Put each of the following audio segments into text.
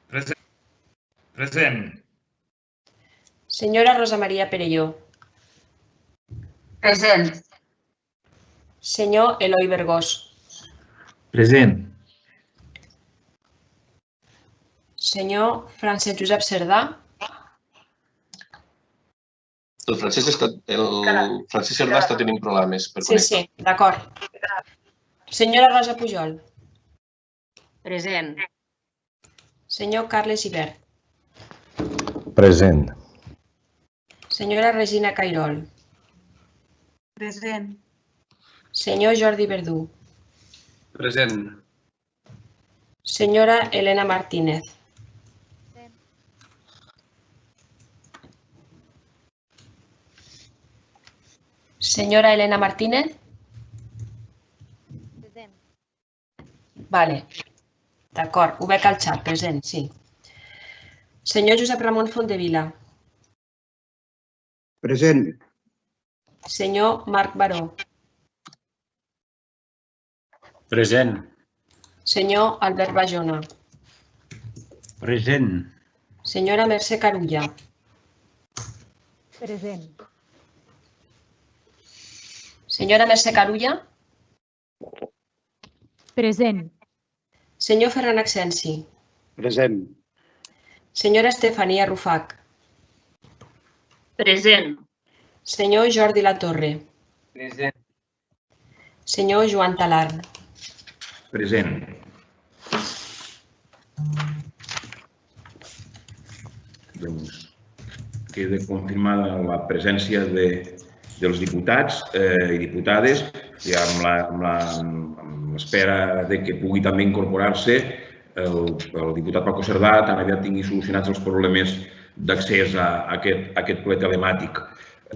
Present. Senyora Rosa Maria Perelló. Present. Senyor Eloi Bergós. Present. Senyor Francesc Josep Cerdà. El Francesc Cerdà està tenint problemes per connectar. Sí, d'acord. Senyora Rosa Pujol. Present. Senyor Carles Ibert. Present. Senyora Regina Cairol. Present. Senyor Jordi Verdú. Present. Senyora Elena Martínez. Senyora Elena Martínez. Present. Vale. D'acord, ho veig al xat, present, sí. Senyor Josep Ramon Fontdevila. Present. Senyor Marc Baró. Present. Senyor Albert Bajona. Present. Senyora Mercè Carulla. Present. Senyora Mercè Carulla. Present. Senyor Ferran Accensi. Present. Senyora Estefania Rufac. Present. Senyor Jordi Latorre. Present. Senyor Joan Talarn. Present. Doncs queda confirmada la presència dels diputats i diputades i amb l'espera que pugui també incorporar-se el diputat Paco Cerdà tan aviat tingui solucionats els problemes d'accés a aquest ple telemàtic.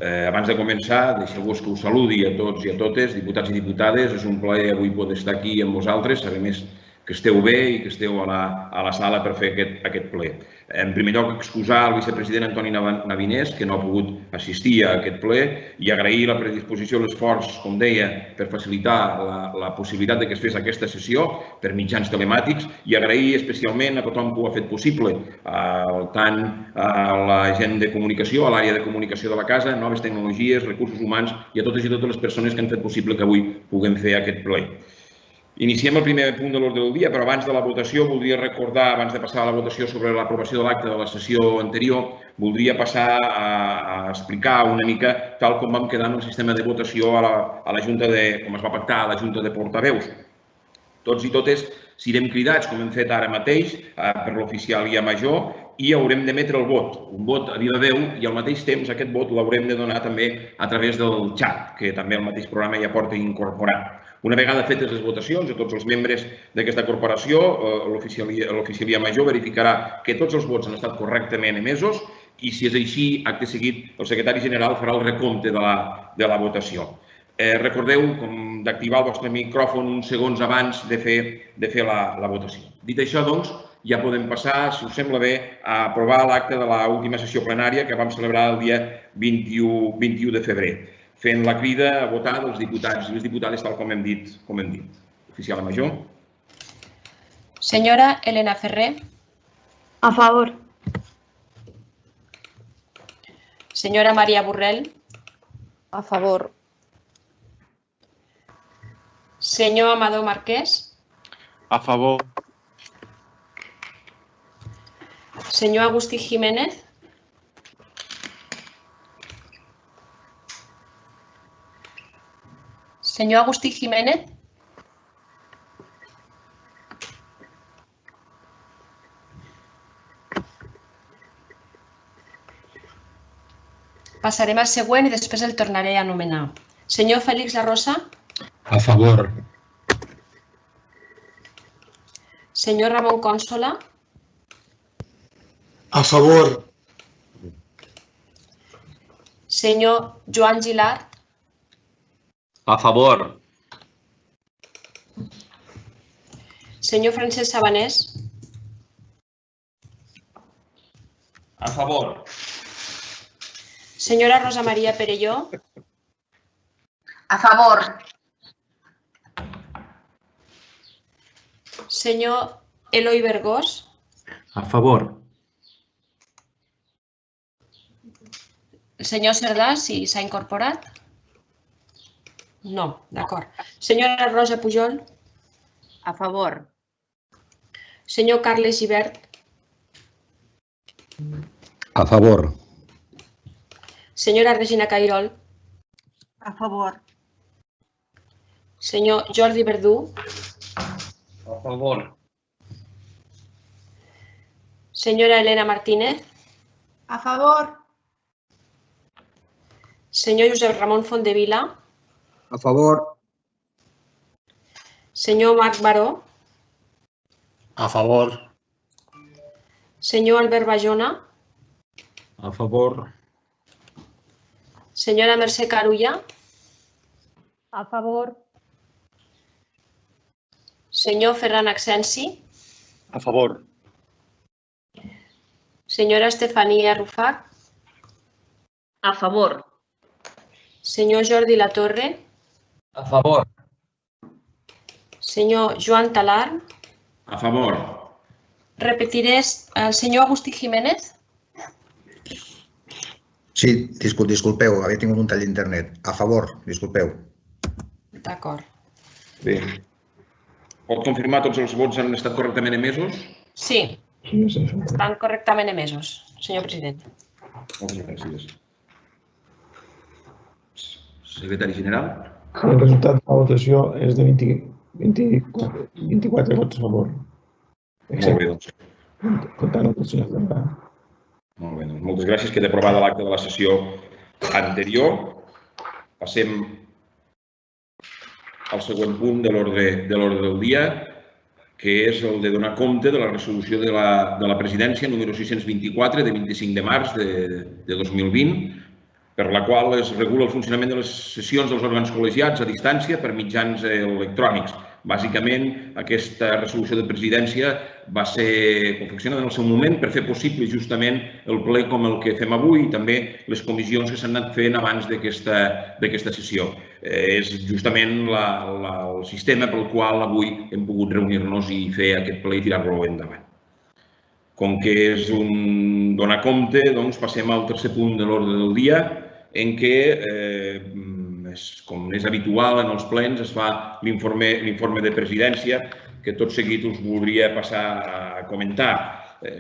Abans de començar, deixeu-vos que us saludi a tots i a totes, diputats i diputades. És un plaer avui poder estar aquí amb vosaltres, saber més que esteu bé i que esteu a la sala per fer aquest ple. En primer lloc, excusar el vicepresident Antoni Navinés, que no ha pogut assistir a aquest ple, i agrair la predisposició i l'esforç, com deia, per facilitar la possibilitat que es fes aquesta sessió per mitjans telemàtics, i agrair especialment a tothom que ho ha fet possible, tant a la gent de comunicació, a l'àrea de comunicació de la casa, noves tecnologies, recursos humans, i a totes les persones que han fet possible que avui puguem fer aquest ple. Iniciem el primer punt de l'ordre del dia, però abans de la votació voldria recordar, abans de passar a la votació sobre l'aprovació de l'acte de la sessió anterior, voldria passar a explicar una mica tal com vam quedar en el sistema de votació a la Junta com es va pactar a la Junta de Portaveus. Tots i totes serem cridats, com hem fet ara mateix, per l'oficialia major i haurem d'emetre el vot, un vot a viva veu, i al mateix temps aquest vot l'haurem de donar també a través del xat, que també el mateix programa ja porta incorporat. Una vegada fetes les votacions a tots els membres d'aquesta corporació, l'oficialia major verificarà que tots els vots han estat correctament emesos i, si és així, acte seguit, el secretari general farà el recompte de la votació. Recordeu d'activar el vostre micròfon uns segons abans de fer la votació. Dit això, doncs, ja podem passar, si us sembla bé, a aprovar l'acte de l'última sessió plenària que vam celebrar el dia 21 de febrer, fent la crida a votar dels diputats i les diputades tal com hem dit. Oficial major. Senyora Elena Ferrer. A favor. Senyora Maria Borrell. A favor. Senyor Amador Marquès. A favor. Senyor Agustí Jiménez. Senyor Agustí Jiménez. Passarem al següent i després el tornaré a anomenar. Senyor Félix La Rosa. A favor. Senyor Ramon Cònsola. A favor. Senyor Joan Gilart. A favor. Senyor Francesc Sabanés. A favor. Senyora Rosa Maria Perelló. A favor. Senyor Eloi Bergós. A favor. El senyor Cerdà, si s'ha incorporat? No, d'acord. Senyora Rosa Pujol? A favor. Senyor Carles Gibert? A favor. Senyora Regina Cairol? A favor. Senyor Jordi Verdú? A favor. Senyora Elena Martínez? A favor. Senyor Josep Ramon Fontdevila? A favor. Senyor Marc Baró? A favor. Senyor Albert Bajona? A favor. Senyora Mercè Carulla? A favor. Senyor Ferran Acsensi? A favor. Senyora Estefania Rufac? A favor. Senyor Jordi Latorre? A favor. Senyor Joan Talar? A favor. Repetiré el senyor Agustí Jiménez? Sí, disculpeu, havia tingut un tall d'internet. A favor, disculpeu. D'acord. Bé. Pot confirmar tots els vots han estat correctament emesos? Sí, estan correctament emesos, senyor president. Moltes gràcies. Secretari general? El resultat de la votació és de 24 vots a favor. Molt bé, doncs. Comptant el senyor Cerdà. Molt bé, doncs moltes gràcies. Queda aprovada l'acta de la sessió anterior. Passem al següent punt de l'ordre del dia, que és el de donar compte de la resolució de la presidència número 624 de 25 de març de 2020, per la qual es regula el funcionament de les sessions dels òrgans col·legiats a distància per mitjans electrònics. Bàsicament, aquesta resolució de presidència va ser confeccionada en el seu moment per fer possible justament el ple com el que fem avui i també les comissions que s'han anat fent abans d'aquesta sessió. És justament el sistema pel qual avui hem pogut reunir-nos i fer aquest ple i tirar-lo endavant. Com que és un donar compte, doncs passem al tercer punt de l'ordre del dia, en què, com és habitual en els plens, es fa l'informe de presidència, que tot seguit us voldria passar a comentar.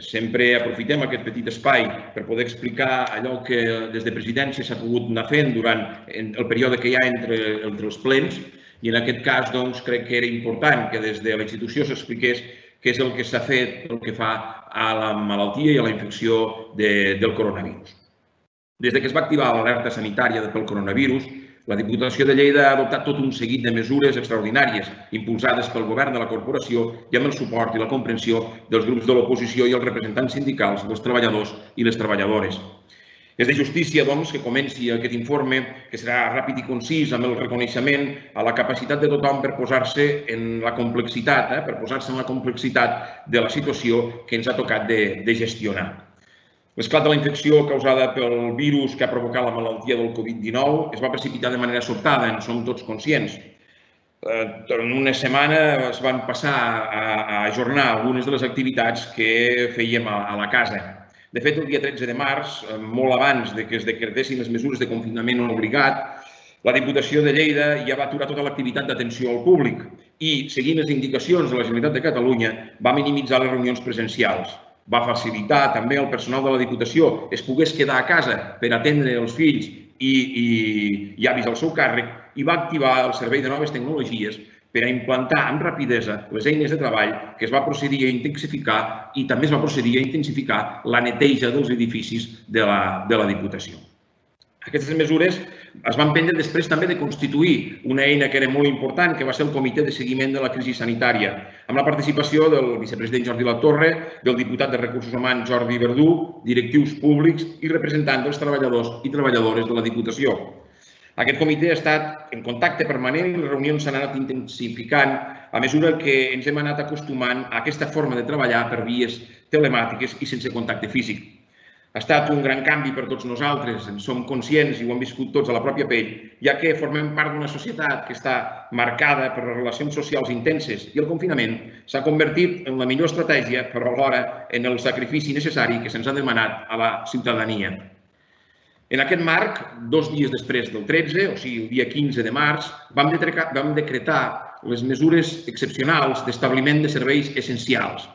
Sempre aprofitem aquest petit espai per poder explicar allò que des de presidència s'ha pogut anar fent durant el període que hi ha entre els plens i en aquest cas doncs, crec que era important que des de la institució s'expliqués què és el que s'ha fet pel que fa a la malaltia i a la infecció del coronavirus. Des que es va activar l'alerta sanitària pel coronavirus, la Diputació de Lleida ha adoptat tot un seguit de mesures extraordinàries impulsades pel govern de la corporació i amb el suport i la comprensió dels grups de l'oposició i els representants sindicals dels treballadors i les treballadores. És de justícia, doncs, que comenci aquest informe, que serà ràpid i concís, amb el reconeixement a la capacitat de tothom per posar-se en la complexitat, de la situació que ens ha tocat de gestionar. L'esclat de la infecció causada pel virus que ha provocat la malaltia del Covid-19 es va precipitar de manera sobtada, en som tots conscients. En una setmana es van passar a ajornar algunes de les activitats que fèiem a la casa. De fet, el dia 13 de març, molt abans que es decretessin les mesures de confinament obligat, la Diputació de Lleida ja va aturar tota l'activitat d'atenció al públic i, seguint les indicacions de la Generalitat de Catalunya, va minimitzar les reunions presencials. Va facilitar també al personal de la Diputació es pogués quedar a casa per atendre els fills i avis al seu càrrec i va activar el Servei de Noves Tecnologies per a implantar amb rapidesa les eines de treball que es va procedir a intensificar i també es va procedir a intensificar la neteja dels edificis de la Diputació. Aquestes mesures es van prendre després també de constituir una eina que era molt important, que va ser el Comitè de Seguiment de la Crisi Sanitària, amb la participació del vicepresident Jordi Latorre, del diputat de Recursos Humans Jordi Verdú, directius públics i representants dels treballadors i treballadores de la Diputació. Aquest comitè ha estat en contacte permanent i les reunions s'han anat intensificant a mesura que ens hem anat acostumant a aquesta forma de treballar per vies telemàtiques i sense contacte físic. Ha estat un gran canvi per tots nosaltres, en som conscients i ho hem viscut tots a la pròpia pell, ja que formem part d'una societat que està marcada per les relacions socials intenses i el confinament s'ha convertit en la millor estratègia, però alhora en el sacrifici necessari que se'ns ha demanat a la ciutadania. En aquest marc, 2 dies després del 13, o sigui, el dia 15 de març, vam decretar les mesures excepcionals d'establiment de serveis essencials,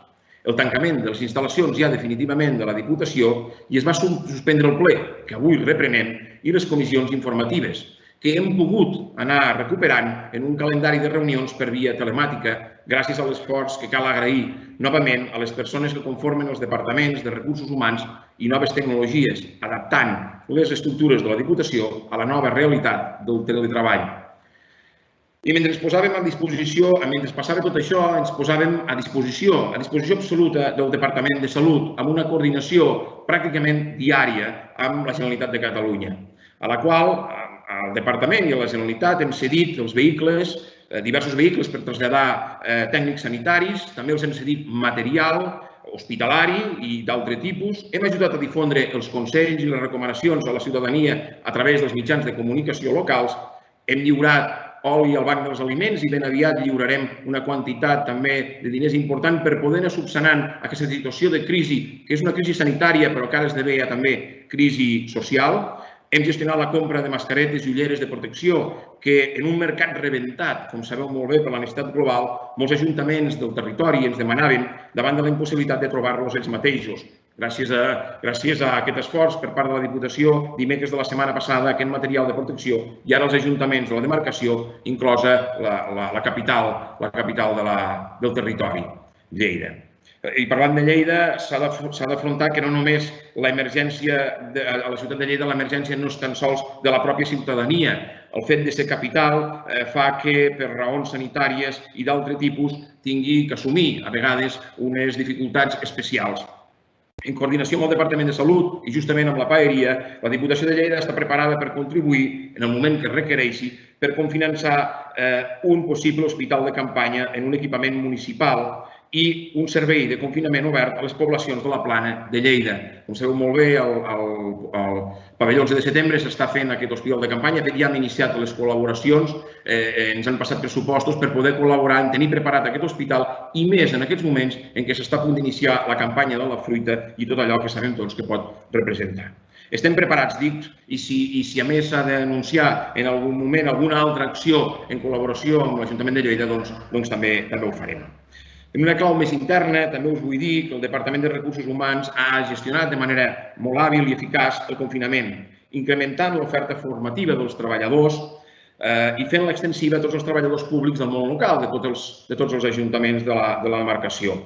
el tancament de les instal·lacions ja definitivament de la Diputació i es va suspendre el ple, que avui reprenem, i les comissions informatives, que hem pogut anar recuperant en un calendari de reunions per via telemàtica gràcies a l'esforç que cal agrair novament a les persones que conformen els departaments de recursos humans i noves tecnologies, adaptant les estructures de la Diputació a la nova realitat del teletreball. I mentre ens posàvem a disposició, mentre passava tot això, ens posàvem a disposició absoluta del Departament de Salut, amb una coordinació pràcticament diària amb la Generalitat de Catalunya, a la qual el Departament i la Generalitat hem cedit els vehicles, diversos vehicles per traslladar tècnics sanitaris, també els hem cedit material hospitalari i d'altre tipus. Hem ajudat a difondre els consells i les recomanacions a la ciutadania a través dels mitjans de comunicació locals. Hem lliurat oli al Banc dels Aliments i ben aviat lliurarem una quantitat també de diners important per poder anar subsanant aquesta situació de crisi, que és una crisi sanitària però que ara esdevé també crisi social. Hem gestionat la compra de mascaretes i ulleres de protecció que en un mercat rebentat, com sabeu molt bé per la necessitat global, molts ajuntaments del territori ens demanaven davant de la impossibilitat de trobar-los ells mateixos. Gràcies a aquest esforç per part de la Diputació, dimecres de la setmana passada, aquest material de protecció i ara els ajuntaments de la demarcació, inclosa la capital del territori, Lleida. I parlant de Lleida, s'ha d'afrontar que no només l'emergència a la ciutat de Lleida, l'emergència no és tan sols de la pròpia ciutadania. El fet de ser capital fa que per raons sanitàries i d'altre tipus tingui que assumir a vegades unes dificultats especials. En coordinació amb el Departament de Salut i justament amb la paeria, la Diputació de Lleida està preparada per contribuir, en el moment que es requereixi, per cofinançar un possible hospital de campanya en un equipament municipal i un servei de confinament obert a les poblacions de la Plana de Lleida. Com sabeu molt bé, al pavelló 11 de setembre s'està fent aquest hospital de campanya. De fet, ja hem iniciat les col·laboracions, ens han passat pressupostos per poder col·laborar en tenir preparat aquest hospital i més en aquests moments en què s'està a punt d'iniciar la campanya de la fruita i tot allò que sabem tots que pot representar. Estem preparats, dic, i si a més s'ha d'anunciar en algun moment alguna altra acció en col·laboració amb l'Ajuntament de Lleida, doncs també ho farem. En una clau més interna, també us vull dir que el Departament de Recursos Humans ha gestionat de manera molt hàbil i eficaç el confinament, incrementant l'oferta formativa dels treballadors i fent-la extensiva a tots els treballadors públics del món local, de tots els ajuntaments de la demarcació.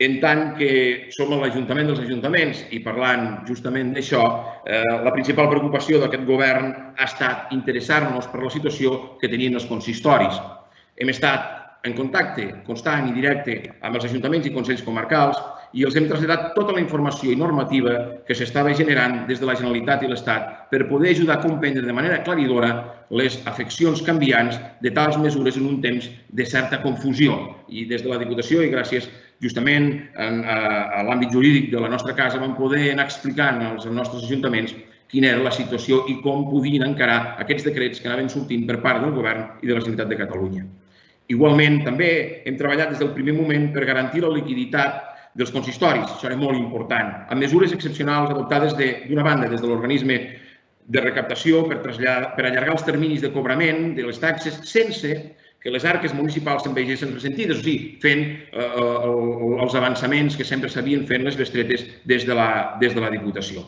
En tant que som l'Ajuntament dels ajuntaments i parlant justament d'això, la principal preocupació d'aquest govern ha estat interessar-nos per la situació que tenien els consistoris. Hem estat en contacte constant i directe amb els ajuntaments i consells comarcals i els hem traslladat tota la informació i normativa que s'estava generant des de la Generalitat i l'Estat per poder ajudar a comprendre de manera aclaridora les afeccions canviants de tals mesures en un temps de certa confusió. I des de la Diputació, i gràcies justament a l'àmbit jurídic de la nostra casa, vam poder anar explicant als nostres ajuntaments quina era la situació i com podien encarar aquests decrets que anaven sortint per part del Govern i de la Generalitat de Catalunya. Igualment, també hem treballat des del primer moment per garantir la liquiditat dels consistoris, això era molt important, amb mesures excepcionals adoptades d'una banda des de l'organisme de recaptació per allargar els terminis de cobrament de les taxes sense que les arques municipals se'n veiessin ressentides, o sigui, fent els avançaments que sempre s'havien fet les bestretes des de la Diputació.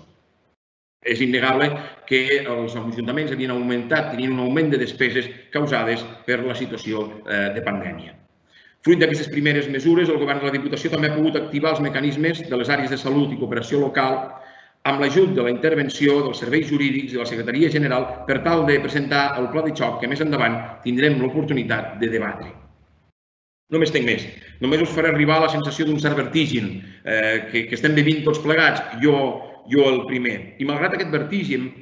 És innegable que els ajuntaments tenien un augment de despeses causades per la situació de pandèmia. Fruit d'aquestes primeres mesures, el Govern de la Diputació també ha pogut activar els mecanismes de les àrees de salut i cooperació local amb l'ajut de la intervenció dels serveis jurídics i la Secretaria General per tal de presentar el pla de xoc que més endavant tindrem l'oportunitat de debatre. Només tinc més. Només us faré arribar la sensació d'un cert vertigen que estem vivint tots plegats, jo el primer. I malgrat aquest vertigen,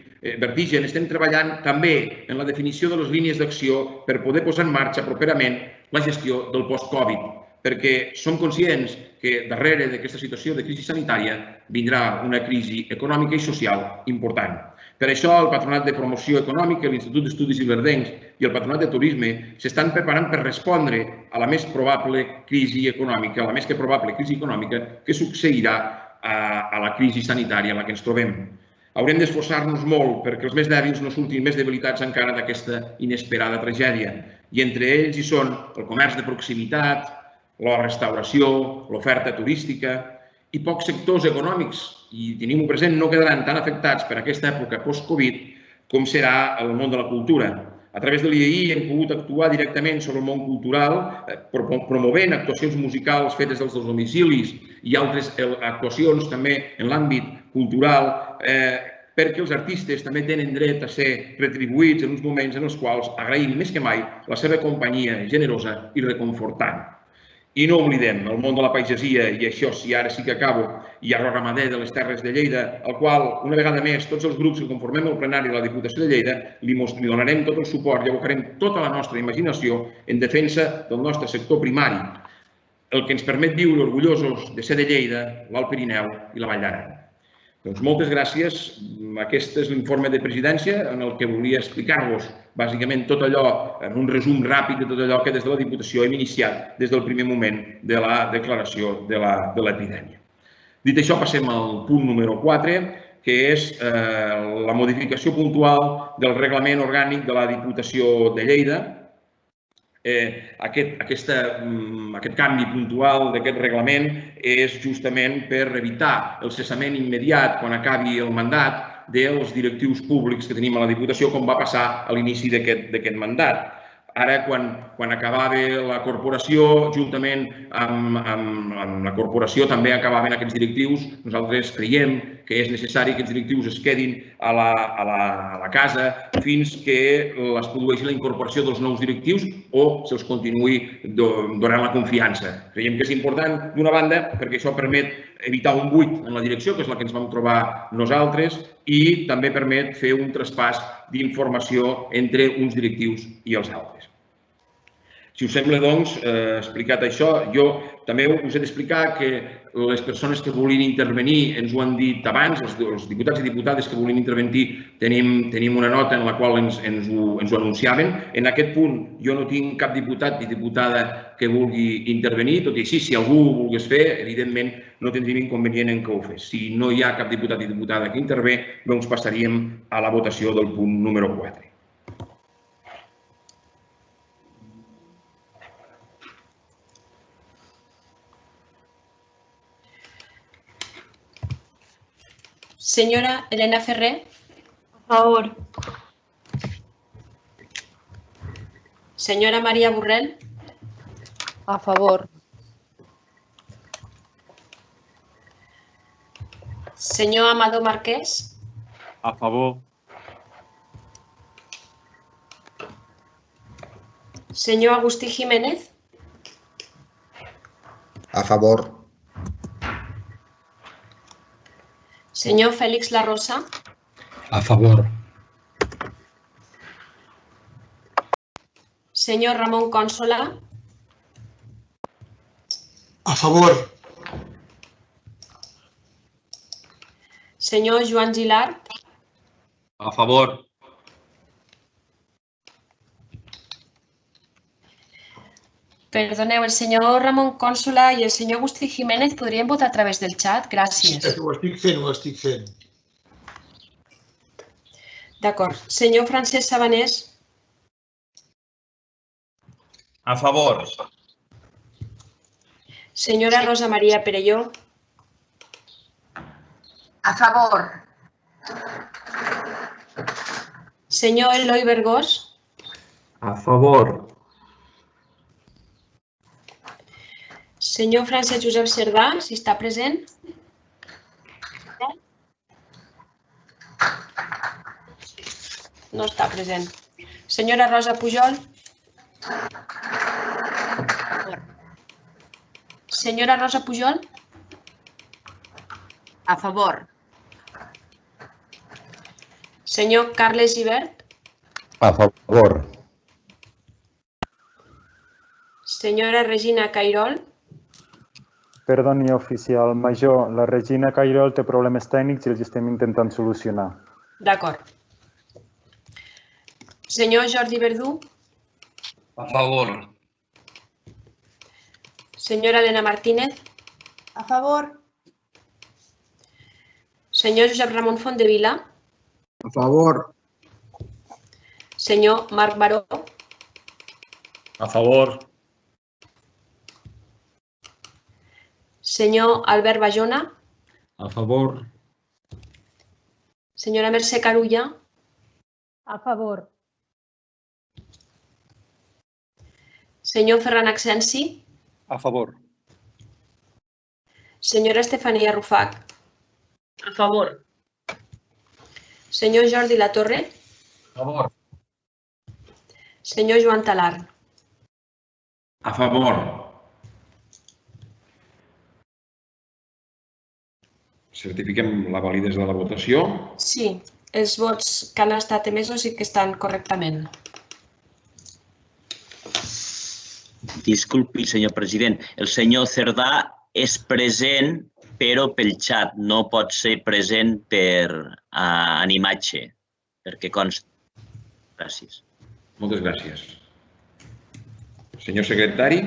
estem treballant també en la definició de les línies d'acció per poder posar en marxa properament la gestió del post-Covid, perquè som conscients que darrere d'aquesta situació de crisi sanitària vindrà una crisi econòmica i social important. Per això, el Patronat de Promoció Econòmica, l'Institut d'Estudis Ilerdencs i el Patronat de Turisme s'estan preparant per respondre a la més probable crisi econòmica, a la més que probable crisi econòmica que succeirà a la crisi sanitària en la que ens trobem. Haurem d'esforçar-nos molt perquè els més dèbils no surtin més debilitats encara d'aquesta inesperada tragèdia. I entre ells hi són el comerç de proximitat, la restauració, l'oferta turística i pocs sectors econòmics, i tenim-ho present, no quedaran tan afectats per aquesta època post-Covid com serà el món de la cultura. A través de l'IEI hem pogut actuar directament sobre el món cultural, promovent actuacions musicals fetes dels domicilis i altres actuacions també en l'àmbit cultural, perquè els artistes també tenen dret a ser retribuïts en uns moments en els quals agraïm més que mai la seva companyia generosa i reconfortant. I no oblidem el món de la pagesia, i això sí, ara sí que acabo, i agroramader de les Terres de Lleida, al qual, una vegada més, tots els grups que conformem el plenari de la Diputació de Lleida li donarem tot el suport i abocarem tota la nostra imaginació en defensa del nostre sector primari, el que ens permet viure orgullosos de ser de Lleida, l'Alt Pirineu i la Vall d'Aran. Doncs moltes gràcies. Aquest és l'informe de presidència en el que volia explicar-vos bàsicament tot allò, en un resum ràpid de tot allò que des de la Diputació hem iniciat des del primer moment de la declaració de l'epidèmia. Dit això, passem al punt número 4, que és la modificació puntual del reglament orgànic de la Diputació de Lleida. Aquest canvi puntual d'aquest reglament és justament per evitar el cessament immediat quan acabi el mandat dels directius públics que tenim a la Diputació, com va passar a l'inici d'aquest mandat. Ara, quan acabava la corporació, juntament amb la corporació també acabaven aquests directius, nosaltres creiem que és necessari que aquests directius es quedin a la casa fins que es produeixi la incorporació dels nous directius o se'ls continuï donant la confiança. Creiem que és important, d'una banda, perquè això permet evitar un buit en la direcció, que és la que ens vam trobar nosaltres, i també permet fer un traspàs d'informació entre uns directius i els altres. Si us sembla, doncs, explicat això, jo també us he d'explicar que les persones que vulguin intervenir ens ho han dit abans, els diputats i diputades que vulguin intervenir, tenim una nota en la qual ens ho anunciaven. En aquest punt jo no tinc cap diputat ni diputada que vulgui intervenir, tot i així, si algú ho volgués fer, evidentment no tindríem inconvenient en que ho fes. Si no hi ha cap diputat i diputada que intervé, doncs passaríem a la votació del punt número 4. Señora Elena Ferrer. A favor. Señora María Burrell. A favor. Señor Amado Marqués. A favor. Señor Agustí Jiménez. A favor. Señor Félix La Rosa. A favor. Señor Ramón Cónsola. A favor. Señor Joan Gilart. A favor. Perdoneu, el senyor Ramon Cònsola i el senyor Agustí Jiménez podrien votar a través del xat? Gràcies. Ho estic fent. D'acord. Senyor Francesc Sabanés. A favor. Senyora Rosa Maria Perelló. A favor. Senyor Eloi Bergós. A favor. Senyor Francesc Josep Cerdà, si està present. No està present. Senyora Rosa Pujol. Senyora Rosa Pujol. A favor. Senyor Carles Gibert. A favor. Senyora Regina Cairol. Perdoni, oficial major, la Regina Cairol té problemes tècnics i els estem intentant solucionar. D'acord. Senyor Jordi Verdú. A favor. Senyora Elena Martínez. A favor. Senyor Josep Ramon Fontdevila. A favor. Senyor Marc Baró. A favor. Senyor Albert Bajona. A favor. Senyora Mercè Carulla. A favor. Senyor Ferran Acsensi. A favor. Senyora Estefania Rufac. A favor. Senyor Jordi Latorre. A favor. Senyor Joan Talar. A favor. Certifiquem la validesa de la votació. Sí, els vots que han estat emesos i que estan correctament. Disculpi, senyor president. El senyor Cerdà és present, però pel xat. No pot ser present en imatge, perquè consta. Gràcies. Moltes gràcies. Senyor secretari.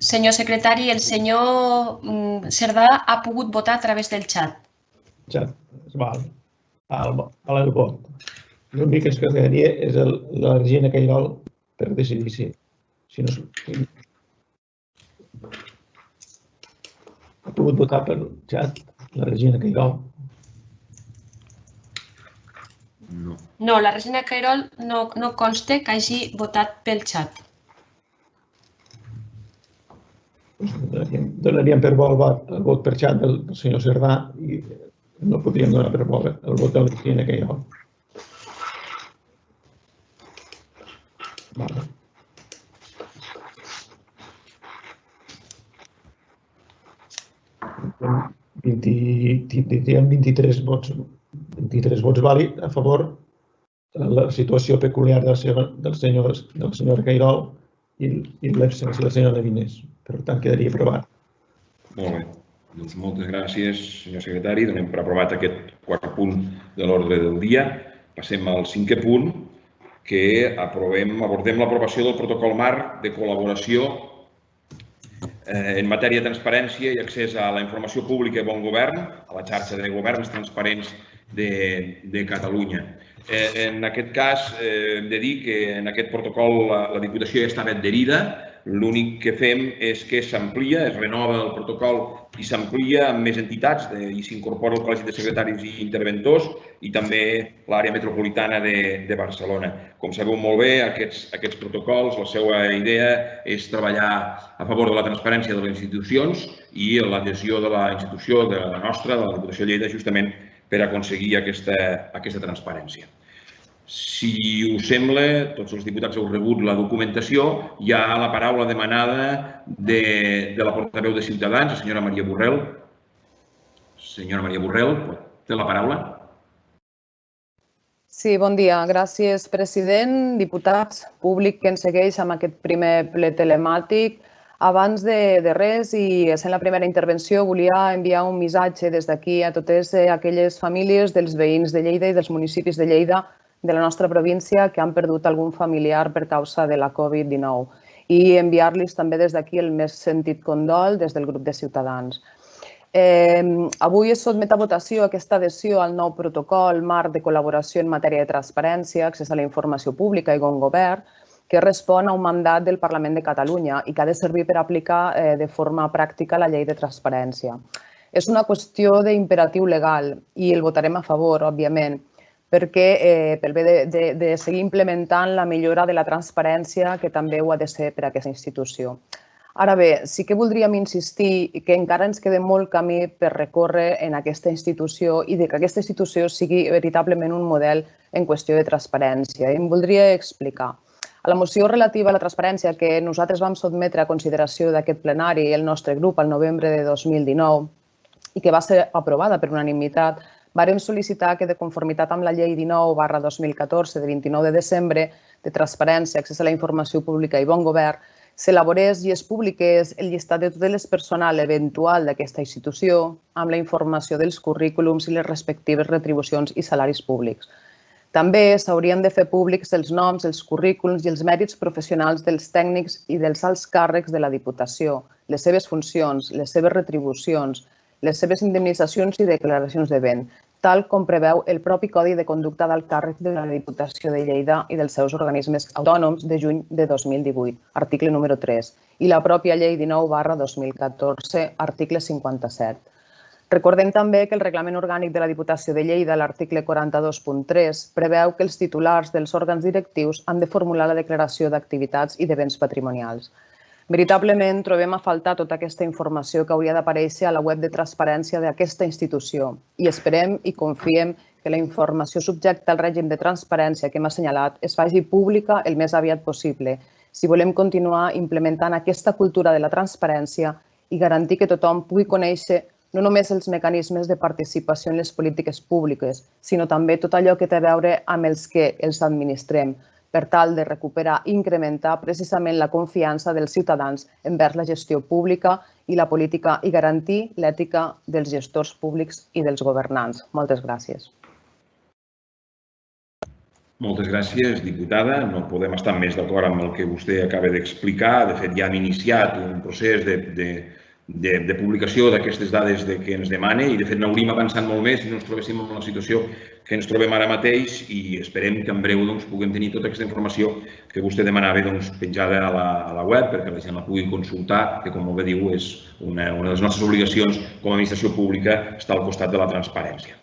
Senyor secretari, el senyor Cerdà ha pogut votar a través del xat. Xat, val. A l'aeroport. L'únic que ens quedaria és la Regina Cairol per decidir si no... Ha pogut votar per xat la Regina Cairol? No. No, la Regina Cairol no consta que hagi votat pel xat. Donaríem per bo el vot per xat del senyor Cerdà i no podríem donar per bo el vot de la Regina Cairol. Vale. Tindríem 23 vots vàlids a favor de la situació peculiar del senyor Cairol i l'absència del senyor Levinés. Per tant, quedaria aprovat. Molt bé. Doncs moltes gràcies, senyor secretari. Donem per aprovat aquest quart punt de l'ordre del dia. Passem al cinquè punt, que abordem l'aprovació del protocol marc de col·laboració en matèria de transparència i accés a la informació pública i bon govern, a la xarxa de governs transparents de Catalunya. En aquest cas, hem de dir que en aquest protocol la Diputació ja estava adherida. L'únic que fem és que s'amplia, es renova el protocol i s'amplia amb més entitats i s'incorpora el Col·legi de Secretaris i Interventors i també l'àrea metropolitana de Barcelona. Com sabeu molt bé, aquests protocols, la seva idea és treballar a favor de la transparència de les institucions i l'adhesió de la institució, de la nostra, de la Diputació de Lleida, justament per aconseguir aquesta transparència. Si us sembla, tots els diputats heu rebut la documentació, hi ha la paraula demanada de la portaveu de Ciutadans, la senyora Maria Borrell. Senyora Maria Borrell, té la paraula. Sí, bon dia. Gràcies, president, diputats, públic que ens segueix amb aquest primer ple telemàtic. Abans de res, i sent la primera intervenció, volia enviar un missatge des d'aquí a totes aquelles famílies dels veïns de Lleida i dels municipis de Lleida de la nostra província que han perdut algun familiar per causa de la Covid-19 i enviar-los també des d'aquí el més sentit condol des del grup de Ciutadans. Avui es sotmet a votació aquesta adhesió al nou protocol marc de col·laboració en matèria de transparència, accés a la informació pública i bon govern, que respon a un mandat del Parlament de Catalunya i que ha de servir per aplicar de forma pràctica la llei de transparència. És una qüestió d'imperatiu legal i el votarem a favor, òbviament, perquè pel bé de seguir implementant la millora de la transparència que també ho ha de ser per a aquesta institució. Ara bé, sí que voldríem insistir que encara ens queda molt camí per recórrer en aquesta institució i que aquesta institució sigui veritablement un model en qüestió de transparència. Em voldria explicar. A la moció relativa a la transparència que nosaltres vam sotmetre a consideració d'aquest plenari i el nostre grup al novembre de 2019 i que va ser aprovada per unanimitat, vàrem sol·licitar que, de conformitat amb la Llei 19/2014 de 29 de desembre de Transparència, Accés a la Informació Pública i Bon Govern, s'elaborés i es publiqués el llistat de tot el eventual d'aquesta institució amb la informació dels currículums i les respectives retribucions i salaris públics. També s'haurien de fer públics els noms, els currículums i els mèrits professionals dels tècnics i dels alts càrrecs de la Diputació, les seves funcions, les seves retribucions, les seves indemnitzacions i declaracions de béns, tal com preveu el propi Codi de Conducta d'Alt Càrrec de la Diputació de Lleida i dels seus organismes autònoms de juny de 2018, article número 3, i la pròpia Llei 19/2014, article 57. Recordem també que el Reglament Orgànic de la Diputació de Lleida, l'article 42.3, preveu que els titulars dels òrgans directius han de formular la declaració d'activitats i de béns patrimonials. Veritablement, trobem a faltar tota aquesta informació que hauria d'aparèixer a la web de transparència d'aquesta institució i esperem i confiem que la informació subjecta al règim de transparència que hem assenyalat es faci pública el més aviat possible si volem continuar implementant aquesta cultura de la transparència i garantir que tothom pugui conèixer no només els mecanismes de participació en les polítiques públiques, sinó també tot allò que té a veure amb els que els administrem, per tal de recuperar i incrementar precisament la confiança dels ciutadans envers la gestió pública i la política i garantir l'ètica dels gestors públics i dels governants. Moltes gràcies. Moltes gràcies, diputada. No podem estar més d'acord amb el que vostè acaba d'explicar. De fet, ja hem iniciat un procés de publicació d'aquestes dades que ens demana i, de fet, n'hauríem avançat molt més si no ens trobéssim en la situació que ens trobem ara mateix i esperem que en breu puguem tenir tota aquesta informació que vostè demanava penjada a la web perquè la gent la pugui consultar, que, com molt bé diu, és una de les nostres obligacions com a administració pública estar al costat de la transparència.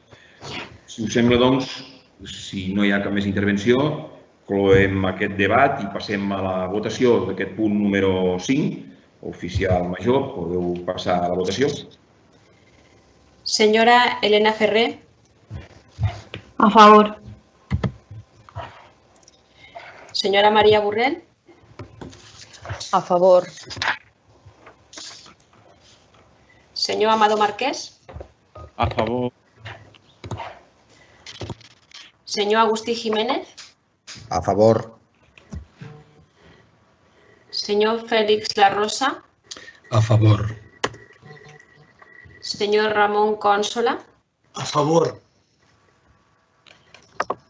Si us sembla, doncs, si no hi ha cap més intervenció, cloem aquest debat i passem a la votació d'aquest punt número 5. Oficial major, podeu passar a la votació. Senyora Elena Ferrer. A favor. Senyora Maria Borrell. A favor. Senyor Amado Marquès. A favor. Senyor Agustí Jiménez. A favor. Senyor Félix La Rosa. A favor. Senyor Ramon Cònsola. A favor.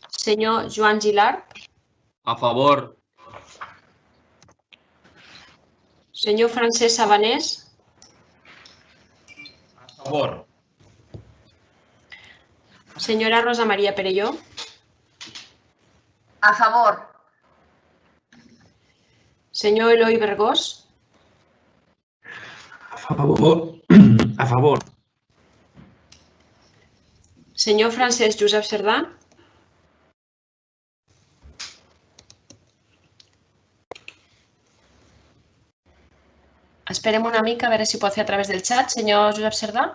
Senyor Joan Gilart. A favor. Senyor Francesc Sabanés. A favor. Senyora Rosa Maria Perelló. A favor. Senyor Eloi Bergós. A favor. A favor. Senyor Francesc Josep Cerdà. Esperem una mica a veure si pot fer a través del xat. Senyor Josep Cerdà.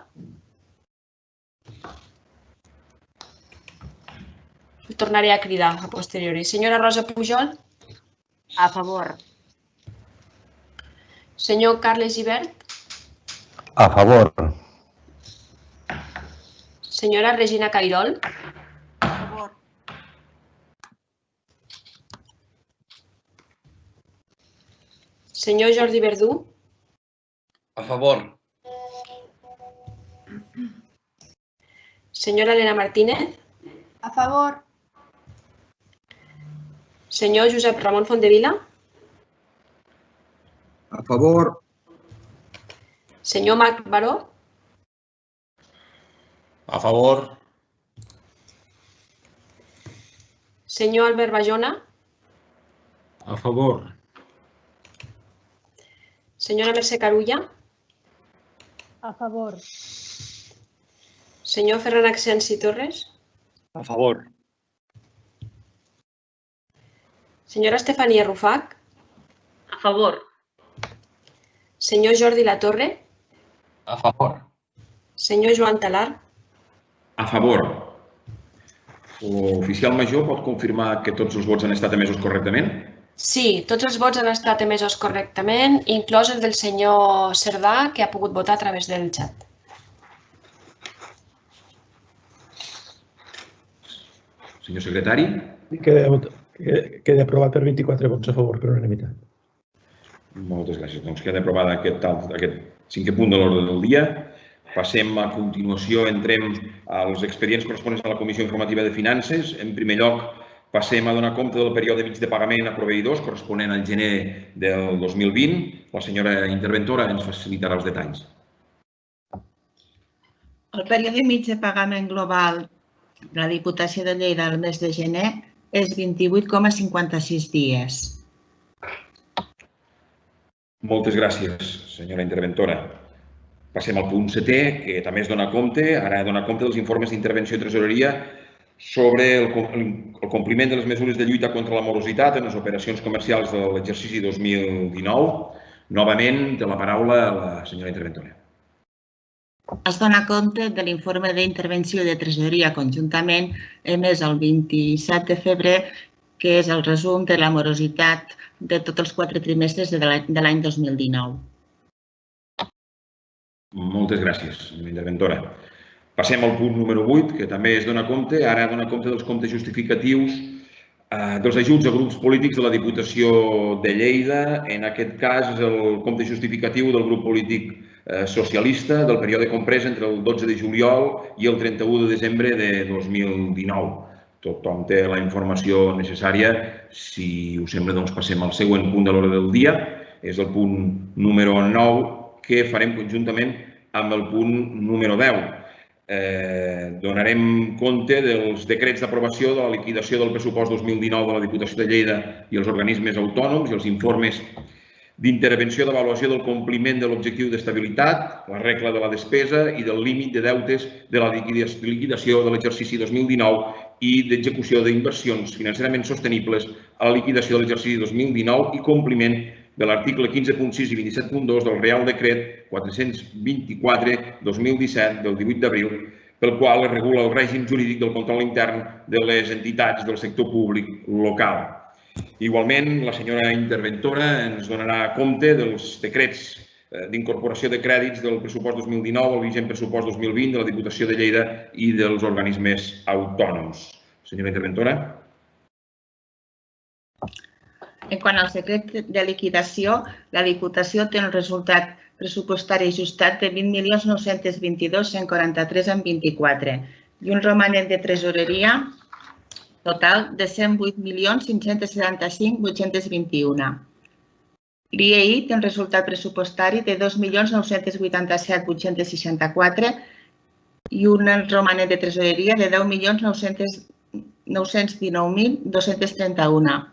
El tornaré a cridar a posteriori. Senyora Rosa Pujol. A favor. Senyor Carles Gibert. A favor. Senyora Regina Cairol. A favor. Senyor Jordi Verdú. A favor. Senyora Elena Martínez. A favor. Senyor Josep Ramon Fontdevila. A favor. Senyor Marc Baró. A favor. Senyor Albert Bayona. A favor. Senyora Mercè Carulla. A favor. Senyor Ferran Acsensi Torres. A favor. Senyora Estefania Rufac. A favor. Senyor Jordi Latorre. A favor. Senyor Joan Talar. A favor. L'oficial major pot confirmar que tots els vots han estat emesos correctament? Sí, tots els vots han estat emesos correctament, inclòs el del senyor Cerdà, que ha pogut votar a través del xat. Senyor secretari. Queda aprovat per 24 vots a favor, per unanimitat. Moltes gràcies. Doncs queda aprovat aquest 5è punt de l'ordre del dia. Passem a continuació, entrem als expedients corresponents a la Comissió Informativa de Finances. En primer lloc, passem a donar compte del període mig de pagament a proveïdors corresponent al gener del 2020. La senyora interventora ens facilitarà els detalls. El període mig de pagament global de la Diputació de Lleida al mes de gener és 28,56 dies. Moltes gràcies, senyora interventora. Passem al punt 7è, que també es dona compte, ara dona compte dels informes d'intervenció i tresoreria sobre el compliment de les mesures de lluita contra la morositat en les operacions comercials de l'exercici 2019. Novament, té la paraula la senyora interventora. Es dona compte de l'informe d'intervenció i de tresoreria conjuntament emès el 27 de febrer, que és el resum de la morositat de tots els 4 trimestres de l'any 2019. Moltes gràcies, senyora interventora. Passem al punt número 8, que també es dona compte. Ara dona compte dels comptes justificatius dels ajuts a grups polítics de la Diputació de Lleida. En aquest cas és el compte justificatiu del grup polític socialista del període comprès entre el 12 de juliol i el 31 de desembre de 2019. Tothom té la informació necessària. Si us sembla, doncs passem al següent punt de l'ordre del dia. És el punt número 9, que farem conjuntament amb el punt número 10. Donarem compte dels decrets d'aprovació de la liquidació del pressupost 2019 de la Diputació de Lleida i els organismes autònoms i els informes d'intervenció d'avaluació del compliment de l'objectiu d'estabilitat, la regla de la despesa i del límit de deutes de la liquidació de l'exercici 2019 i d'execució d'inversions financerament sostenibles a la liquidació de l'exercici 2019 i compliment de l'article 15.6 i 27.2 del Real Decret 424/2017 del 18 d'abril, pel qual es regula el règim jurídic del control intern de les entitats del sector públic local. Igualment, la senyora interventora ens donarà compte dels decrets d'incorporació de crèdits del pressupost 2019 al vigent pressupost 2020 de la Diputació de Lleida i dels organismes autònoms. Senyora interventora. En quant al decret de liquidació, la Diputació té un resultat pressupostari ajustat de 20.922.143,24 i un romanent de tresoreria total de 108.575.821. L'IEI té un resultat pressupostari de 2.987.864 i un romanent de tresoreria de 10.919.231.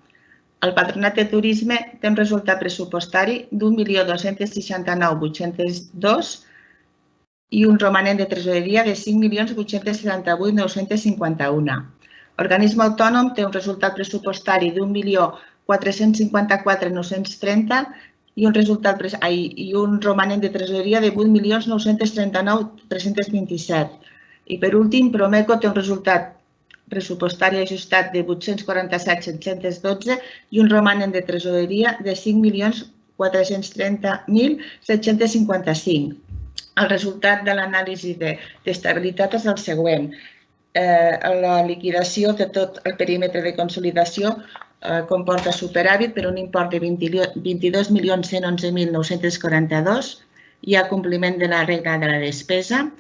El Patronat de Turisme té un resultat pressupostari d'1.269.802 i un romanent de tresoreria de 5.878.951. L'organisme autònom té un resultat pressupostari d'1.454.930 i un romanent de tresoreria de 8.939.327. I per últim, Promeco té un resultat pressupostari ajustat de 847.712 i un romanent de tresoreria de 5.430.755. El resultat de l'anàlisi d'estabilitat és el següent. La liquidació de tot el perímetre de consolidació comporta superàvit per un import de 22.111.942. Hi ha compliment de la regla de la despesa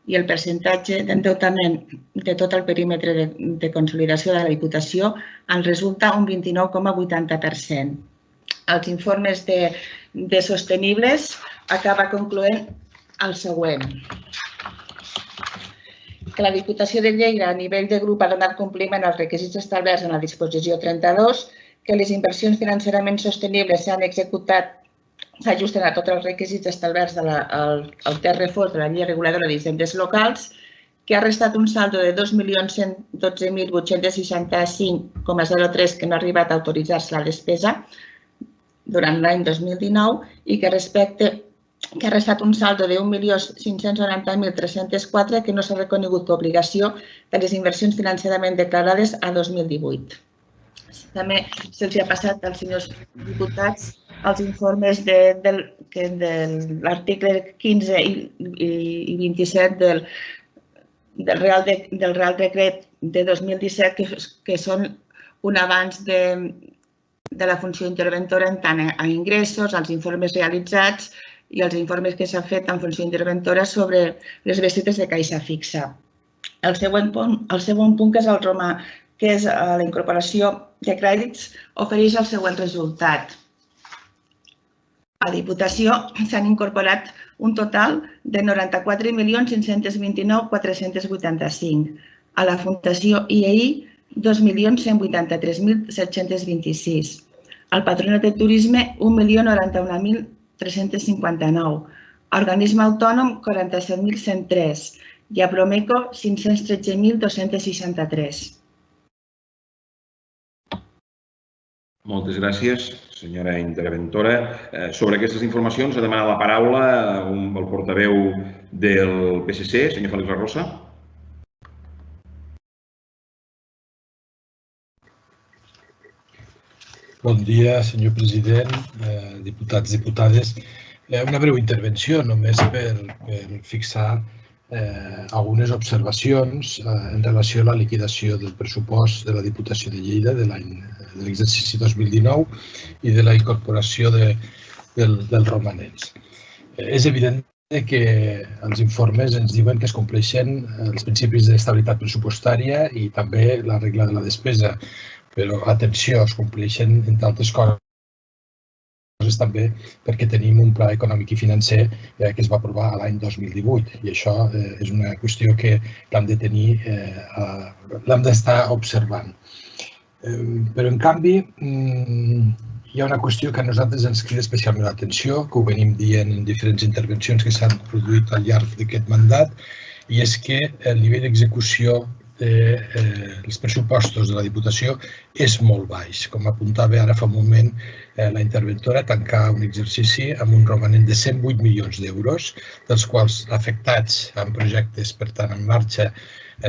i el percentatge d'endeutament de tot el perímetre de consolidació de la Diputació en resulta un 29,80%. Els informes de sostenibles acaba concloent el següent. Que la Diputació de Lleida a nivell de grup ha donat compliment als requisits establerts en la disposició 32, que les inversions financerament sostenibles s'han executat s'ajusten a tots els requisits establerts al text refós de la Llei Reguladora d'Hisendes Locals, que ha restat un saldo de 2.112.865,03 que no ha arribat a autoritzar-se la despesa durant l'any 2019 i que ha restat un saldo de 1.590.304 que no s'ha reconegut com a obligació de les inversions financerament declarades a 2018. També se'ls ha passat als senyors diputats els informes de l'article 15 i 27 del Real Decret de 2017, que són un avanç de la funció interventora en tant a ingressos, als informes realitzats i als informes que s'ha fet en funció interventora sobre les bestretes de caixa fixa. El segon punt, que és el romà, que és la incorporació de crèdits, ofereix el següent resultat. A Diputació s'han incorporat un total de 94.529.485. A la Fundació IEI, 2.183.726. Al Patronat de Turisme, 1.091.359. A Organisme Autònom, 47.103. I a Promeco, 513.263. Moltes gràcies, senyora interventora. Sobre aquestes informacions ha demanat la paraula el portaveu del PSC, senyor Félix Larrosa. Bon dia, senyor president, diputats, diputades. Una breu intervenció només per fixar algunes observacions en relació a la liquidació del pressupost de la Diputació de Lleida de l'exercici 2019 i de la incorporació dels romanents. És evident que els informes ens diuen que es compleixen els principis d'estabilitat pressupostària i també la regla de la despesa, però atenció, es compleixen, entre altres coses, també perquè tenim un pla econòmic i financer que es va aprovar l'any 2018 i això és una qüestió que l'hem de tenir, l'hem d'estar observant. Però, en canvi, hi ha una qüestió que a nosaltres ens crida especialment l'atenció, que ho venim dient en diferents intervencions que s'han produït al llarg d'aquest mandat, i és que el nivell d'execució dels pressupostos de la Diputació és molt baix. Com apuntava ara fa un moment la interventora, tancar un exercici amb un romanent de 108 milions d'euros, dels quals afectats en projectes, per tant, en marxa,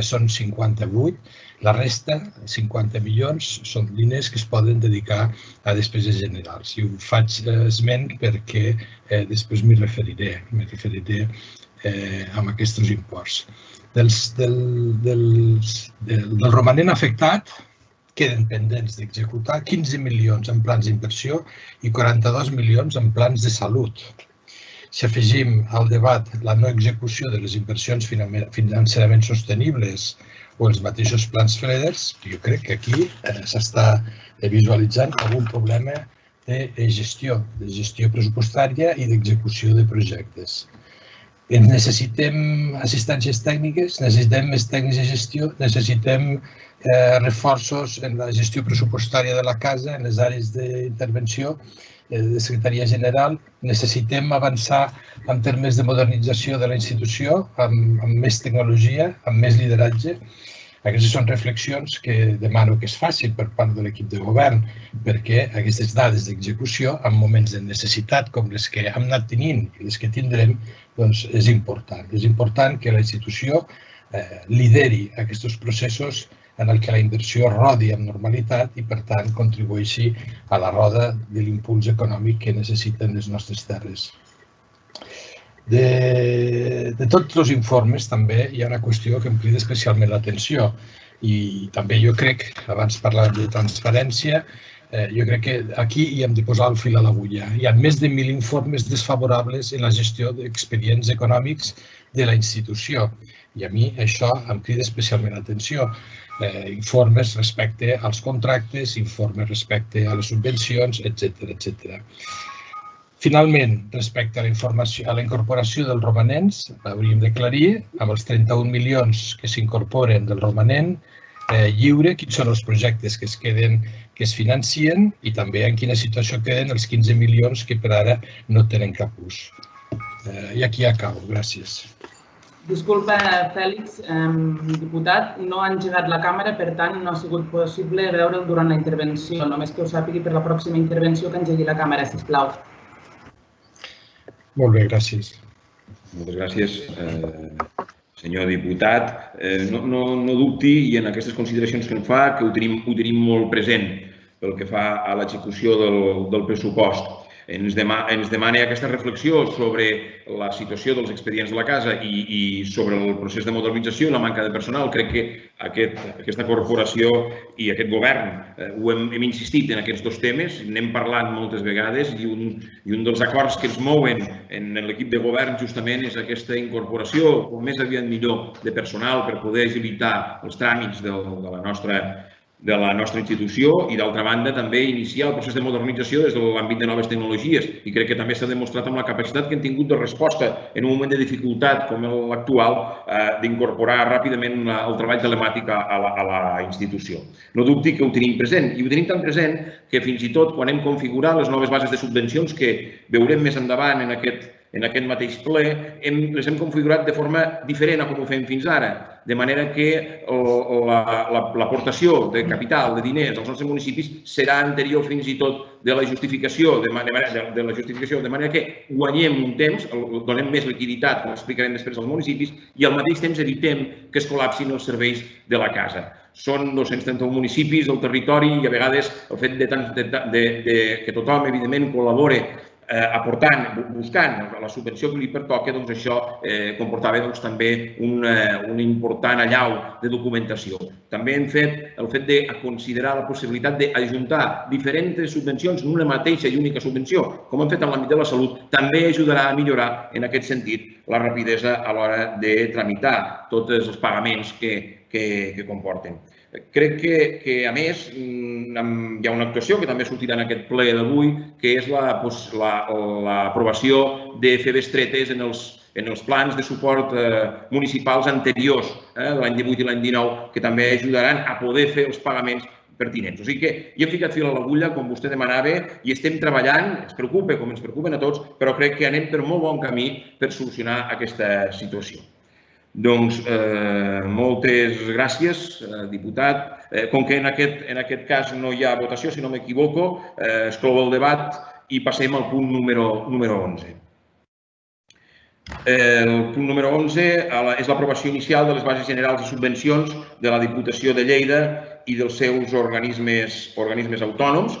són 58. La resta, 50 milions, són línies que es poden dedicar a despeses generals. I ho faig esment perquè després m'hi referiré amb aquests imports. Del romanent afectat queden pendents d'executar 15 milions en plans d'inversió i 42 milions en plans de salut. Si afegim al debat la no execució de les inversions financerament sostenibles o els mateixos plans FLEDERs, jo crec que aquí s'està visualitzant algun problema de gestió pressupostària i d'execució de projectes. Necessitem assistències tècniques, necessitem més tècnics de gestió, necessitem reforços en la gestió pressupostària de la casa, en les àrees d'intervenció de Secretaria General, necessitem avançar en termes de modernització de la institució, amb més tecnologia, amb més lideratge. Aquestes són reflexions que demano que es facin per part de l'equip de govern, perquè aquestes dades d'execució, en moments de necessitat com les que hem anat tenint i les que tindrem, doncs és important. És important que la institució lideri aquests processos en què la inversió rodi amb normalitat i, per tant, contribueixi a la roda de l'impuls econòmic que necessiten les nostres terres. De tots els informes també hi ha una qüestió que em crida especialment l'atenció i també jo crec, abans parlant de transparència, jo crec que aquí hi hem de posar el fil a l'agulla. Hi ha més de 1.000 informes desfavorables en la gestió d'expedients econòmics de la institució i a mi això em crida especialment l'atenció. Informes respecte als contractes, informes respecte a les subvencions, etc. Finalment, respecte a la incorporació dels romanents, hauríem d'aclarir amb els 31 milions que s'incorporen del romanent lliure quins són els projectes que es financien i també en quina situació queden els 15 milions que per ara no tenen cap ús. I aquí acabo. Gràcies. Disculpa, Fèlix, diputat, no ha engegat la càmera, per tant no ha sigut possible veure'l durant la intervenció. Només que ho sàpigui per la pròxima intervenció que engegui la càmera, sisplau. Molt bé, gràcies. Moltes gràcies, senyor diputat. No dubti, i en aquestes consideracions que em fa, que ho tenim molt present pel que fa a l'execució del pressupost. ens demana aquesta reflexió sobre la situació dels expedients de la casa i sobre el procés de modernització i la manca de personal. Crec que aquesta corporació i aquest govern hem insistit en aquests dos temes, n'hem parlat moltes vegades i un dels acords que ens mouen en l'equip de govern justament és aquesta incorporació, com més aviat millor, de personal per poder agilitar els tràmits de la nostra institució i, d'altra banda, també iniciar el procés de modernització des de l'àmbit de noves tecnologies. I crec que també s'ha demostrat amb la capacitat que hem tingut de resposta en un moment de dificultat com l'actual d'incorporar ràpidament el treball telemàtic a la institució. No dubti que ho tenim present, i ho tenim tan present que fins i tot quan hem configurat les noves bases de subvencions que veurem més endavant en aquest mateix ple, les hem configurat de forma diferent a com ho fem fins ara, de manera que l'aportació de capital, de diners als nostres municipis serà anterior fins i tot de la justificació, de manera que guanyem un temps, donem més liquiditat, com explicarem després als municipis, i al mateix temps evitem que es col·lapsin els serveis de la casa. Són 231 municipis del territori i a vegades el fet que tothom, evidentment, col·labore aportant, buscant la subvenció que li pertoca, doncs això comportava també un important allau de documentació. També hem fet el fet de considerar la possibilitat d'ajuntar diferents subvencions en una mateixa i única subvenció, com hem fet en l'àmbit de la salut, també ajudarà a millorar en aquest sentit la rapidesa a l'hora de tramitar tots els pagaments que comporten. Crec que, a més, hi ha una actuació que també sortirà en aquest ple d'avui, que és l'aprovació de fer bestretes en els plans de suport municipals anteriors, de l'any 18 i l'any 19, que també ajudaran a poder fer els pagaments pertinents. O sigui que hi hem ficat fil a l'agulla, com vostè demanava, i estem treballant, ens preocupa com ens preocupen a tots, però crec que anem per molt bon camí per solucionar aquesta situació. Doncs moltes gràcies, diputat. Com que en aquest cas no hi ha votació, si no m'equivoco, es clou el debat i passem al punt número 11. El punt número 11 és l'aprovació inicial de les bases generals de subvencions de la Diputació de Lleida i dels seus organismes autònoms.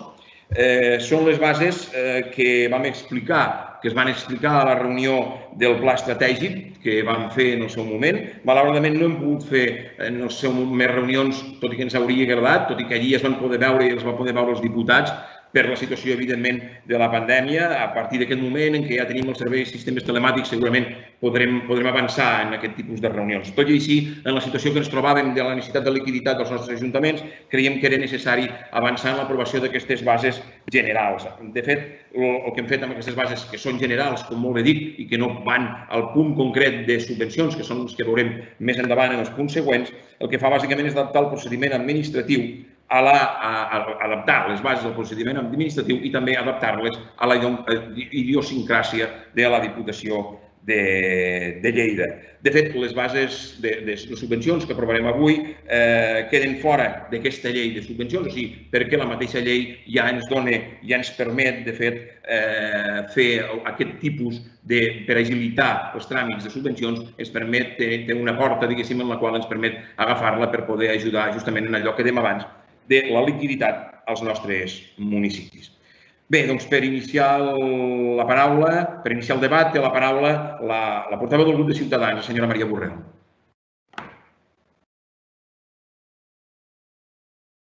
Són les bases que vam explicar, que es van explicar a la reunió del pla estratègic que vam fer en el seu moment. Malauradament no hem pogut fer en el seu moment més reunions, tot i que ens hauria agradat, tot i que allí es van poder veure i els van poder veure els diputats, per la situació, evidentment, de la pandèmia. A partir d'aquest moment en què ja tenim els serveis i sistemes telemàtics, segurament podrem avançar en aquest tipus de reunions. Tot i així, en la situació que ens trobàvem de la necessitat de liquiditat dels nostres ajuntaments, creiem que era necessari avançar en l'aprovació d'aquestes bases generals. De fet, el que hem fet amb aquestes bases, que són generals, com molt bé dit, i que no van al punt concret de subvencions, que són els que veurem més endavant en els punts següents, el que fa bàsicament és adaptar el procediment administratiu adaptar les bases del procediment administratiu i també adaptar-les a la idiosincràsia de la Diputació de Lleida. De fet, les bases de subvencions que aprovarem avui queden fora d'aquesta llei de subvencions, o sigui, perquè la mateixa llei ja ens permet, de fet, fer aquest tipus per agilitar els tràmits de subvencions, ens permet tenir una porta, diguéssim, en la qual ens permet agafar-la per poder ajudar justament en allò que dèiem abans, de la liquiditat als nostres municipis. Bé, doncs per iniciar la paraula, per iniciar el debat, té la paraula la portaveu del grup de Ciutadans, la senyora Maria Borrell.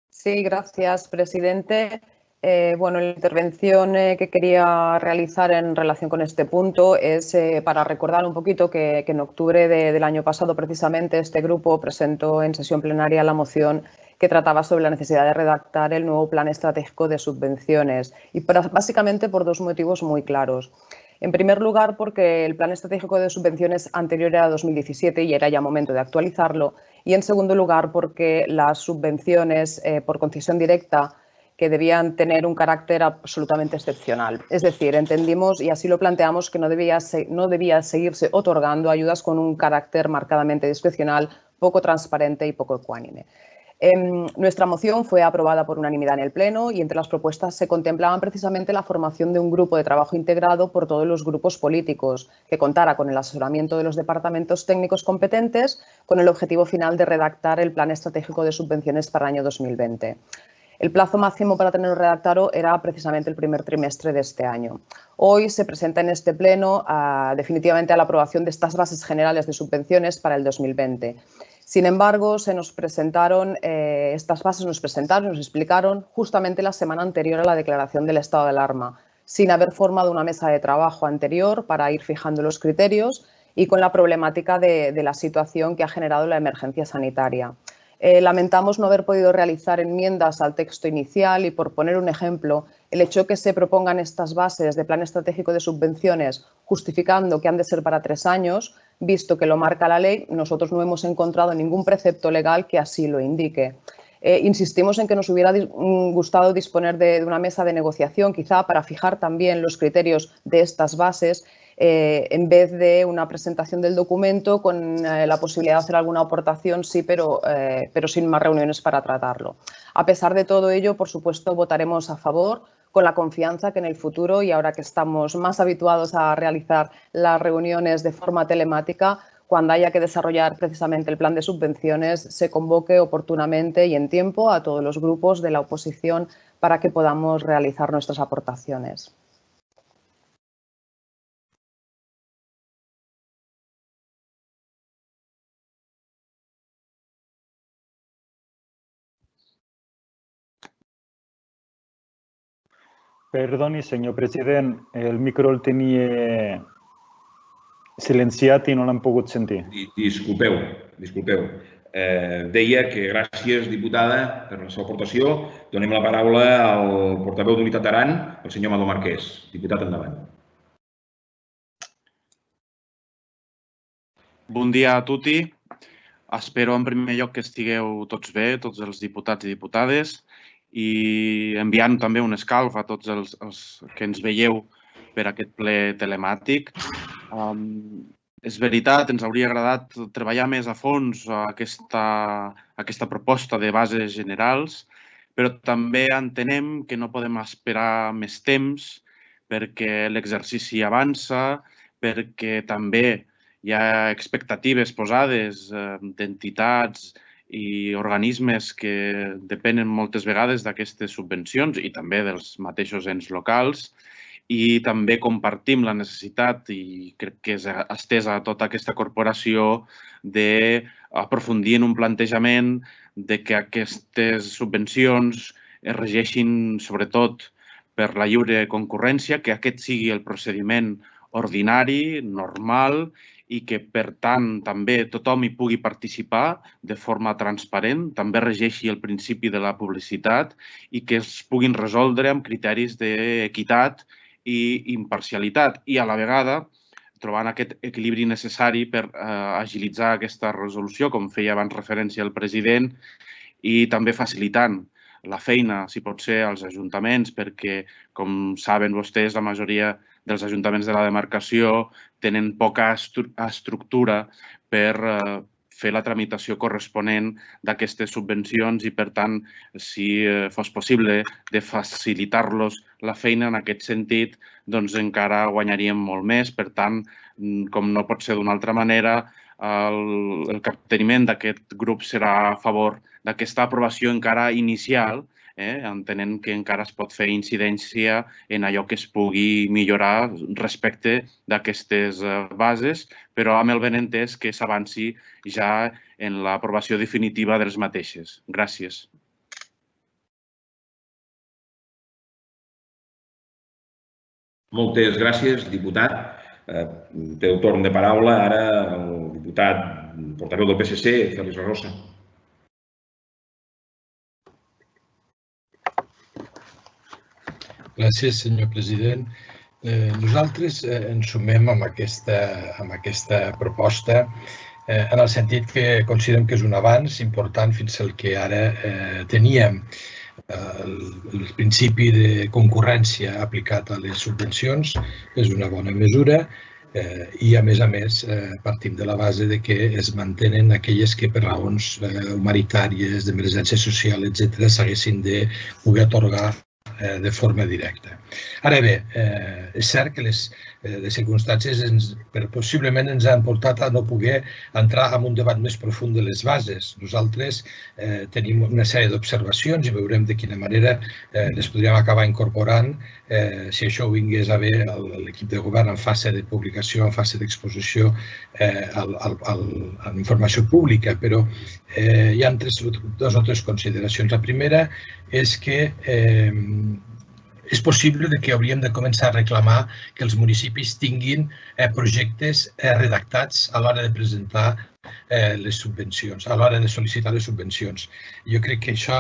Sí, gracias, presidente. La intervención que quería realizar en relación con este punto es para recordar un poquito que en octubre del año pasado, precisamente, este grupo presentó en sesión plenaria la moción que trataba sobre la necesidad de redactar el nuevo plan estratégico de subvenciones, y básicamente por dos motivos muy claros. En primer lugar, porque el plan estratégico de subvenciones anterior era 2017 y era ya momento de actualizarlo, y en segundo lugar, porque las subvenciones por concesión directa que debían tener un carácter absolutamente excepcional. Es decir, entendimos y así lo planteamos que no debía seguirse otorgando ayudas con un carácter marcadamente discrecional, poco transparente y poco ecuánime. Nuestra moción fue aprobada por unanimidad en el Pleno y entre las propuestas se contemplaban precisamente la formación de un grupo de trabajo integrado por todos los grupos políticos que contara con el asesoramiento de los departamentos técnicos competentes con el objetivo final de redactar el Plan Estratégico de Subvenciones para el año 2020. El plazo máximo para tenerlo redactado era precisamente el primer trimestre de este año. Hoy se presenta en este pleno definitivamente a la aprobación de estas bases generales de subvenciones para el 2020. Sin embargo, nos explicaron justamente la semana anterior a la declaración del estado de alarma, sin haber formado una mesa de trabajo anterior para ir fijando los criterios y con la problemática de la situación que ha generado la emergencia sanitaria. Lamentamos no haber podido realizar enmiendas al texto inicial y, por poner un ejemplo, el hecho de que se propongan estas bases de plan estratégico de subvenciones justificando que han de ser para 3 años, visto que lo marca la ley, nosotros no hemos encontrado ningún precepto legal que así lo indique. Insistimos en que nos hubiera gustado disponer de una mesa de negociación, quizá para fijar también los criterios de estas bases, en vez de una presentación del documento con la posibilidad de hacer alguna aportación, sí, pero sin más reuniones para tratarlo. A pesar de todo ello, por supuesto, votaremos a favor, con la confianza que en el futuro, y ahora que estamos más habituados a realizar las reuniones de forma telemática, cuando haya que desarrollar precisamente el plan de subvenciones, se convoque oportunamente y en tiempo a todos los grupos de la oposición para que podamos realizar nuestras aportaciones. Perdoni, senyor president, el micro el tenia silenciat i no l'hem pogut sentir. Disculpeu. Deia que gràcies, diputada, per la seva aportació. Donem la paraula al portaveu d'Unitat Aran, el senyor Amador Marquès. Diputat, endavant. Bon dia a tutti. Espero en primer lloc que estigueu tots bé, tots els diputats i diputades, i enviant també un escalf a tots els que ens veieu per aquest ple telemàtic. És veritat, ens hauria agradat treballar més a fons aquesta proposta de bases generals, però també entenem que no podem esperar més temps perquè l'exercici avança, perquè també hi ha expectatives posades d'entitats i organismes que depenen moltes vegades d'aquestes subvencions i també dels mateixos ens locals, i també compartim la necessitat, i crec que és estesa a tota aquesta corporació, d'aprofundir en un plantejament que aquestes subvencions es regeixin sobretot per la lliure concurrència, que aquest sigui el procediment ordinari, normal, i que, per tant, també tothom hi pugui participar de forma transparent, també regeixi el principi de la publicitat i que es puguin resoldre amb criteris d'equitat i imparcialitat, i a la vegada trobant aquest equilibri necessari per agilitzar aquesta resolució, com feia abans referència el president, i també facilitant la feina, si pot ser, als ajuntaments, perquè, com saben vostès, la majoria dels ajuntaments de la demarcació tenen poca estructura per fer la tramitació corresponent d'aquestes subvencions i, per tant, si fos possible de facilitar-los la feina en aquest sentit, doncs encara guanyaríem molt més. Per tant, com no pot ser d'una altra manera, el capteniment d'aquest grup serà a favor d'aquesta aprovació encara inicial, entenent que encara es pot fer incidència en allò que es pugui millorar respecte d'aquestes bases, però amb el benentès que s'avanci ja en l'aprovació definitiva de les mateixes. Gràcies. Moltes gràcies, diputat. Té el torn de paraula ara el diputat portaveu del PSC, Félix Rosa. Gràcies, senyor president. Nosaltres ens sumem amb aquesta proposta en el sentit que considerem que és un avanç important fins al que ara teníem. El principi de concurrència aplicat a les subvencions és una bona mesura i, a més, partim de la base que es mantenen aquelles que per raons humanitàries, d'emergència social, etc., s'haguessin de poder atorgar de forma directa. Ara bé, és cert que les circumstàncies possiblement ens han portat a no poder entrar en un debat més profund de les bases. Nosaltres tenim una sèrie d'observacions i veurem de quina manera les podríem acabar incorporant si això ho vingués a ver l'equip de govern en fase de publicació, en fase d'exposició a la informació pública, però hi ha dues o tres consideracions. La primera és que és possible que hauríem de començar a reclamar que els municipis tinguin projectes redactats a l'hora de presentar les subvencions, a l'hora de sol·licitar les subvencions. Jo crec que això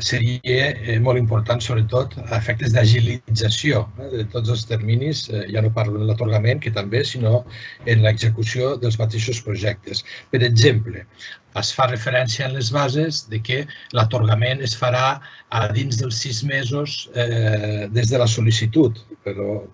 seria molt important, sobretot a efectes d'agilització de tots els terminis, ja no parlo en l'atorgament, que també, sinó en l'execució dels mateixos projectes. Per exemple, es fa referència en les bases que l'atorgament es farà dins dels 6 mesos des de la sol·licitud, però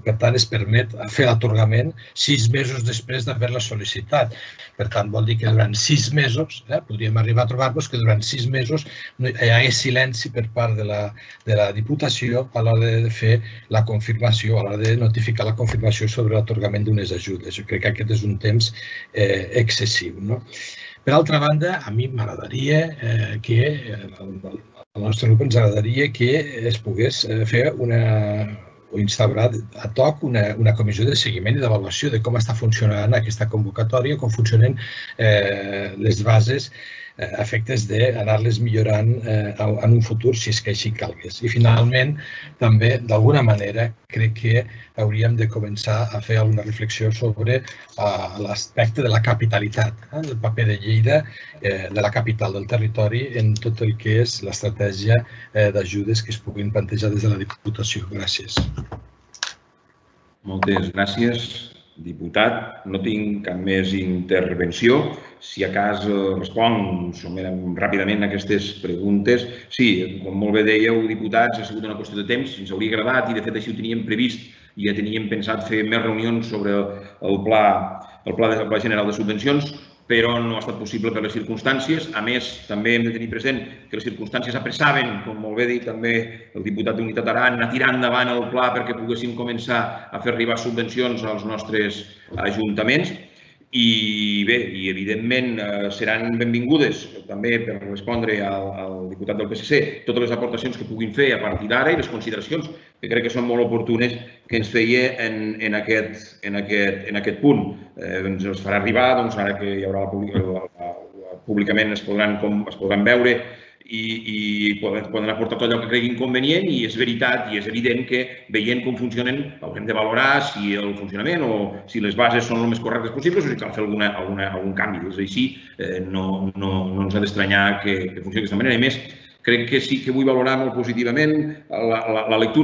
per tant es permet fer l'atorgament 6 mesos després d'haver-la sol·licitat. Per tant, vol dir que durant 6 mesos, podríem arribar a trobar-nos que durant 6 mesos hi hagués silenci per part de la Diputació a l'hora de fer la confirmació, a l'hora de notificar la confirmació sobre l'atorgament d'unes ajudes. Jo crec que aquest és un temps excessiu. Per altra banda, a mi m'agradaria que, al nostre grup ens agradaria que es pogués fer o instaurar a toc una comissió de seguiment i d'avaluació de com està funcionant aquesta convocatòria, com funcionen les bases a efectes d'anar-les millorant en un futur, si és que així calgués. I finalment, també, d'alguna manera, crec que hauríem de començar a fer alguna reflexió sobre l'aspecte de la capitalitat, del paper de Lleida, de la capital del territori, en tot el que és l'estratègia d'ajudes que es puguin plantejar des de la Diputació. Gràcies. Moltes gràcies, diputat. No tinc cap més intervenció. Si a cas responc ràpidament a aquestes preguntes. Sí, com molt bé dèieu, diputats, ha sigut una qüestió de temps. Ens hauria agradat i, de fet, així ho teníem previst i ja teníem pensat fer més reunions sobre el Pla General de Subvencions, però no ha estat possible per les circumstàncies. A més, també hem de tenir present que les circumstàncies apressaven, com molt bé dit també el diputat d'Unitat Aran, a tirar endavant el pla perquè poguéssim començar a fer arribar subvencions als nostres ajuntaments. I bé, i evidentment seran benvingudes, també per respondre al diputat del PSC, totes les aportacions que puguin fer a partir d'ara i les consideracions que crec que són molt oportunes que ens feia en aquest punt. Ens els farà arribar, ara que hi haurà públicament es podran veure i poden aportar tot allò que creguin convenient, i és veritat i és evident que veient com funcionen haurem de valorar si el funcionament o si les bases són el més correctes possibles o si cal fer algun canvi. És així, no ens ha d'estranyar que funcioni d'aquesta manera. A més, crec que sí que vull valorar molt positivament la lectura